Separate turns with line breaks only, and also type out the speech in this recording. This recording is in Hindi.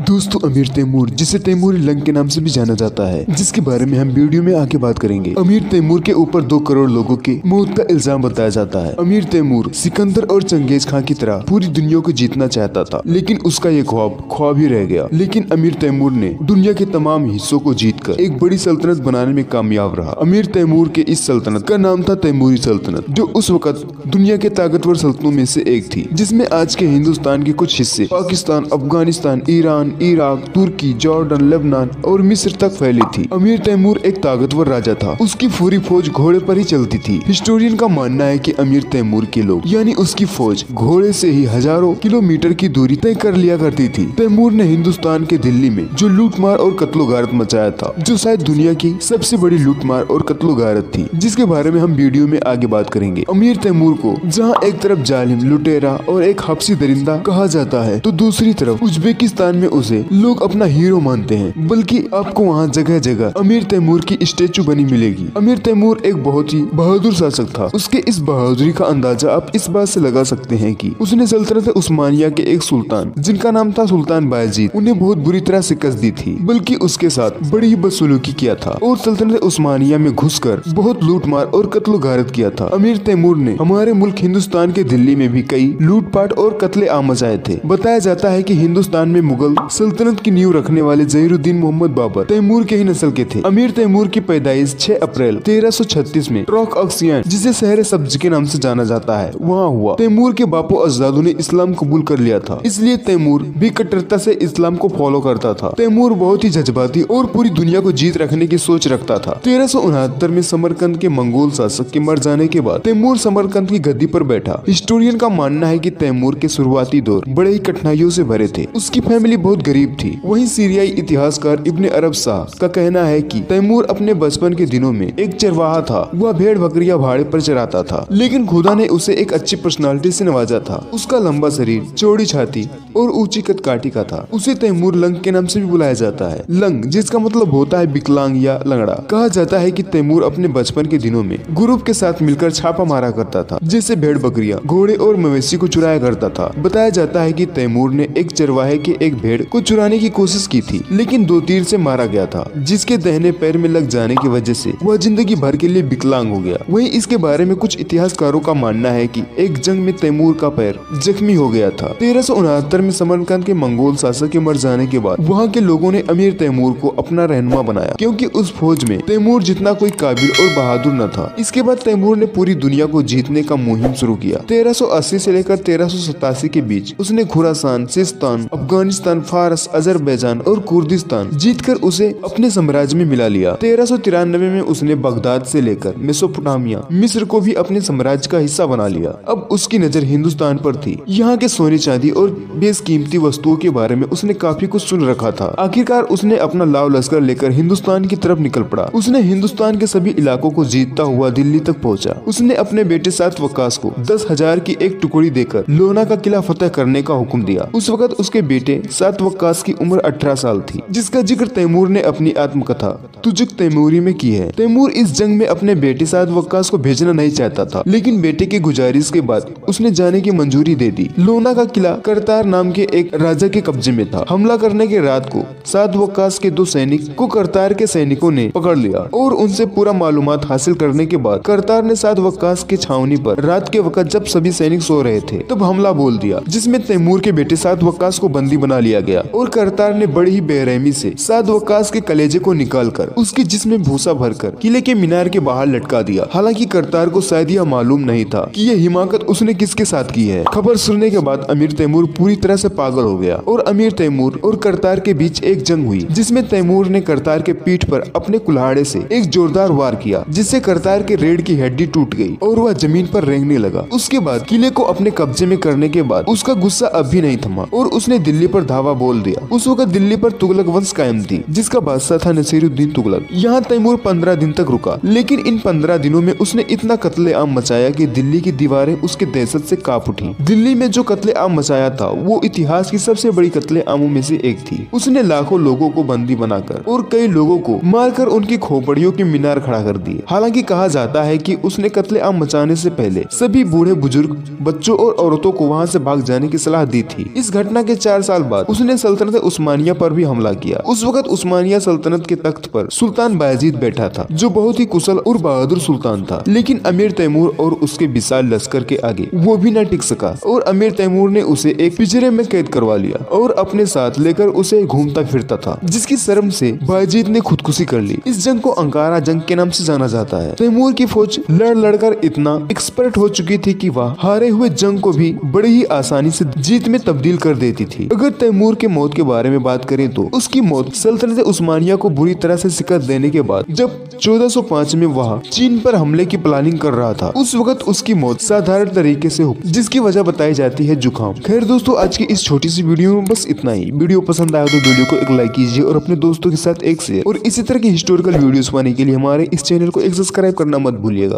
दोस्तों, अमीर तैमूर, जिसे तैमूरी लंग के नाम से भी जाना जाता है, जिसके बारे में हम वीडियो में आगे बात करेंगे। अमीर तैमूर के ऊपर 2 करोड़ लोगों के मौत का इल्जाम बताया जाता है। अमीर तैमूर सिकंदर और चंगेज खां की तरह पूरी दुनिया को जीतना चाहता था, लेकिन उसका ये ख्वाब ही रह गया। लेकिन अमीर तैमूर ने दुनिया के तमाम हिस्सों को जीतकर एक बड़ी सल्तनत बनाने में कामयाब रहा। अमीर तैमूर के इस सल्तनत का नाम था तैमूरी सल्तनत, जो उस वक्त दुनिया के ताकतवर सल्तनतों में से एक थी, जिसमें आज के हिंदुस्तान के कुछ हिस्से पाकिस्तान, अफगानिस्तान, ईरान, इराक, तुर्की, जॉर्डन, लेबनान और मिस्र तक फैली थी। अमीर तैमूर एक ताकतवर राजा था। उसकी पूरी फौज घोड़े पर ही चलती थी। हिस्टोरियन का मानना है कि अमीर तैमूर के लोग यानी उसकी फौज घोड़े से ही हजारों किलोमीटर की दूरी तय कर लिया करती थी। तैमूर ने हिंदुस्तान के दिल्ली में जो लूटमार और कत्लो-गारत मचाया था, जो शायद दुनिया की सबसे बड़ी लूटमार और कत्लो-गारत थी, जिसके बारे में हम वीडियो में आगे बात करेंगे। अमीर तैमूर को जहाँ एक तरफ जालिम, लुटेरा और एक हबसी दरिंदा कहा जाता है, तो दूसरी तरफ उज्बेकिस्तान में उसे लोग अपना हीरो मानते हैं। बल्कि आपको वहाँ जगह जगह अमीर तैमूर की स्टेचू बनी मिलेगी। अमीर तैमूर एक बहुत ही बहादुर शासक था। उसके इस बहादुरी का अंदाजा आप इस बात से लगा सकते हैं कि उसने सल्तनत उस्मानिया के एक सुल्तान, जिनका नाम था सुल्तान बायजीद, उन्हें बहुत बुरी तरह शिकस्त दी थी, बल्कि उसके साथ बड़ी ही बदसलूकी किया था और सल्तनत उस्मानिया में घुसकर बहुत लूटमार और कत्लो गारत किया था। अमीर तैमूर ने हमारे मुल्क हिंदुस्तान के दिल्ली में भी कई लूटपाट और कत्ले आम मचाए थे। बताया जाता है कि हिंदुस्तान में मुगल सल्तनत की नींव रखने वाले ज़हीरुद्दीन मोहम्मद बाबर तैमूर के ही नस्ल के थे। अमीर तैमूर की पैदाइश 6 अप्रैल 1336 में ट्रॉक अक्सियन, जिसे शहर सब्ज के नाम से जाना जाता है, वहाँ हुआ। तैमूर के बापो अजदादों ने इस्लाम कबूल कर लिया था, इसलिए तैमूर भी कट्टरता से इस्लाम को फॉलो करता था। तैमूर बहुत ही जज्बाती और पूरी दुनिया को जीत रखने की सोच रखता था। 1369 में समरकंद के मंगोल शासक के मर जाने के बाद तैमूर समरकंद की गद्दी पर बैठा। हिस्टोरियन का मानना है कि तैमूर के शुरुआती दौर बड़े ही कठिनाइयों से भरे थे। उसकी फैमिली बहुत गरीब थी। वहीं सीरियाई इतिहासकार इब्ने अरब शाह का कहना है कि तैमूर अपने बचपन के दिनों में एक चरवाहा था। वह भेड़ बकरियां भाड़े पर चराता था, लेकिन खुदा ने उसे एक अच्छी पर्सनालिटी से नवाजा था। उसका लंबा शरीर, चौड़ी छाती और ऊंची कदकाठी का था। उसे तैमूर लंग के नाम से भी बुलाया जाता है। लंग, जिसका मतलब होता है विकलांग या लंगड़ा। कहा जाता है कि तैमूर अपने बचपन के दिनों में ग्रुप के साथ मिलकर छापा मारा करता था, जैसे भेड़ बकरियां, घोड़े और मवेशी को चुराया करता था। बताया जाता है कि तैमूर ने एक चरवाहे के एक भेड़ को चुराने की कोशिश की थी, लेकिन 2 तीर से मारा गया था, जिसके दाहिने पैर में लग जाने की वजह से वह जिंदगी भर के लिए विकलांग हो गया। वहीं इसके बारे में कुछ इतिहासकारों का मानना है कि एक जंग में तैमूर का पैर जख्मी हो गया था। 1369 में समरकंद के मंगोल शासक के मर जाने के बाद वहाँ के लोगों ने अमीर तैमूर को अपना रहनुमा बनाया, क्योंकि उस फौज में तैमूर जितना कोई काबिल और बहादुर न था। इसके बाद तैमूर ने पूरी दुनिया को जीतने का मुहिम शुरू किया। 1380 से लेकर 1387 के बीच उसने खुरासान, सिस्तान, अफगानिस्तान, फारस, अजरबैजान और कुर्दिस्तान जीतकर उसे अपने साम्राज्य में मिला लिया। 1393 में उसने बगदाद से लेकर मेसोपोटामिया, मिस्र को भी अपने साम्राज्य का हिस्सा बना लिया। अब उसकी नजर हिंदुस्तान पर थी। यहाँ के सोने चांदी और बेशकीमती वस्तुओं के बारे में उसने काफी कुछ सुन रखा था। आखिरकार उसने अपना लाव लश्कर लेकर हिंदुस्तान की तरफ निकल पड़ा। उसने हिंदुस्तान के सभी इलाकों को जीतता हुआ दिल्ली तक पहुँचा। उसने अपने बेटे सात वक्कास को 10,000 की एक टुकड़ी देकर लोना का किला फतेह करने का हुक्म दिया। उस वक्त उसके बेटे सात वक्कास की उम्र 18 साल थी, जिसका जिक्र तैमूर ने अपनी आत्मकथा तुजुक तैमूरी में की है। तैमूर इस जंग में अपने बेटे सात वक्कास को भेजना नहीं चाहता था, लेकिन बेटे की गुजारिश के बाद उसने जाने की मंजूरी दे दी। लोना का किला करतार नाम के एक राजा के कब्जे में था। हमला करने के रात को सात वक्कास के 2 सैनिक को करतार के सैनिकों ने पकड़ लिया और उनसे पूरा मालूमात हासिल करने के बाद करतार ने सात वक्कास की छावनी पर रात के वक्त जब सभी सैनिक सो रहे थे तब हमला बोल दिया, जिसमें तैमूर के बेटे सात वक्कास को बंदी बना लिया गया और करतार ने बड़ी ही बेरहमी से सात वक्कास के कलेजे को निकालकर उसके जिस्म में भूसा भरकर किले के मीनार के बाहर लटका दिया। हालांकि करतार को शायद यह मालूम नहीं था कि यह हिमाकत उसने किसके साथ की है। खबर सुनने के बाद अमीर तैमूर पूरी तरह से पागल हो गया और अमीर तैमूर और करतार के बीच एक जंग हुई, जिसमें तैमूर ने करतार के पीठ पर अपने कुल्हाड़े से एक जोरदार वार किया, जिससे करतार के रीढ़ की हड्डी टूट गई और वह जमीन पर रेंगने लगा। उसके बाद किले को अपने कब्जे में करने के बाद उसका गुस्सा अब भी नहीं थमा और उसने दिल्ली पर धावा बोल खोल दिया। उस वक्त दिल्ली पर तुगलक वंश कायम थी, जिसका बादशाह था नसीरुद्दीन तुगलक। यहाँ तैमूर 15 दिन तक रुका, लेकिन इन 15 दिनों में उसने इतना कत्लेआम मचाया कि दिल्ली की दीवारें उसके दहशत से कांप उठी। दिल्ली में जो कत्लेआम मचाया था वो इतिहास की सबसे बड़ी कत्लेआमों में से एक थी। उसने लाखों लोगों को बंदी बनाकर और कई लोगों को मारकर उनकी खोपड़ियों के मीनार खड़ा कर दिए। हालांकि कहा जाता है कि उसने कत्लेआम मचाने से पहले सभी बूढ़े बुजुर्ग, बच्चों और औरतों को वहां से भाग जाने की सलाह दी थी। इस घटना के 4 साल बाद उसने सल्तनत उस्मानिया पर भी हमला किया। उस वक्त उस्मानिया सल्तनत के तख्त पर सुल्तान बायजीद बैठा था, जो बहुत ही कुशल और बहादुर सुल्तान था। लेकिन अमीर तैमूर और उसके विशाल लश्कर के आगे वो भी न टिक सका और अमीर तैमूर ने उसे एक पिंजरे में कैद करवा लिया और अपने साथ लेकर उसे घूमता फिरता था, जिसकी शर्म से बायजीद ने खुदकुशी कर ली। इस जंग को अंकारा जंग के नाम से जाना जाता है। तैमूर की फौज लड़ लड़कर इतना एक्सपर्ट हो चुकी थी कि वह हारे हुए जंग को भी बड़ी ही आसानी से जीत में तब्दील कर देती थी। अगर तैमूर के मौत के बारे में बात करें तो उसकी मौत सल्तनत उस्मानिया को बुरी तरह से शिकस्त देने के बाद, जब 1405 में वह चीन पर हमले की प्लानिंग कर रहा था, उस वक्त उसकी मौत साधारण तरीके से हुई, जिसकी वजह बताई जाती है जुकाम। खैर दोस्तों, आज की इस छोटी सी वीडियो में बस इतना ही। वीडियो पसंद आया तो वीडियो को एक लाइक कीजिए और अपने दोस्तों के साथ एक शेयर, और इसी तरह की हिस्टोरिकल वीडियोस पाने के लिए हमारे इस चैनल को एक सब्सक्राइब करना मत भूलिएगा।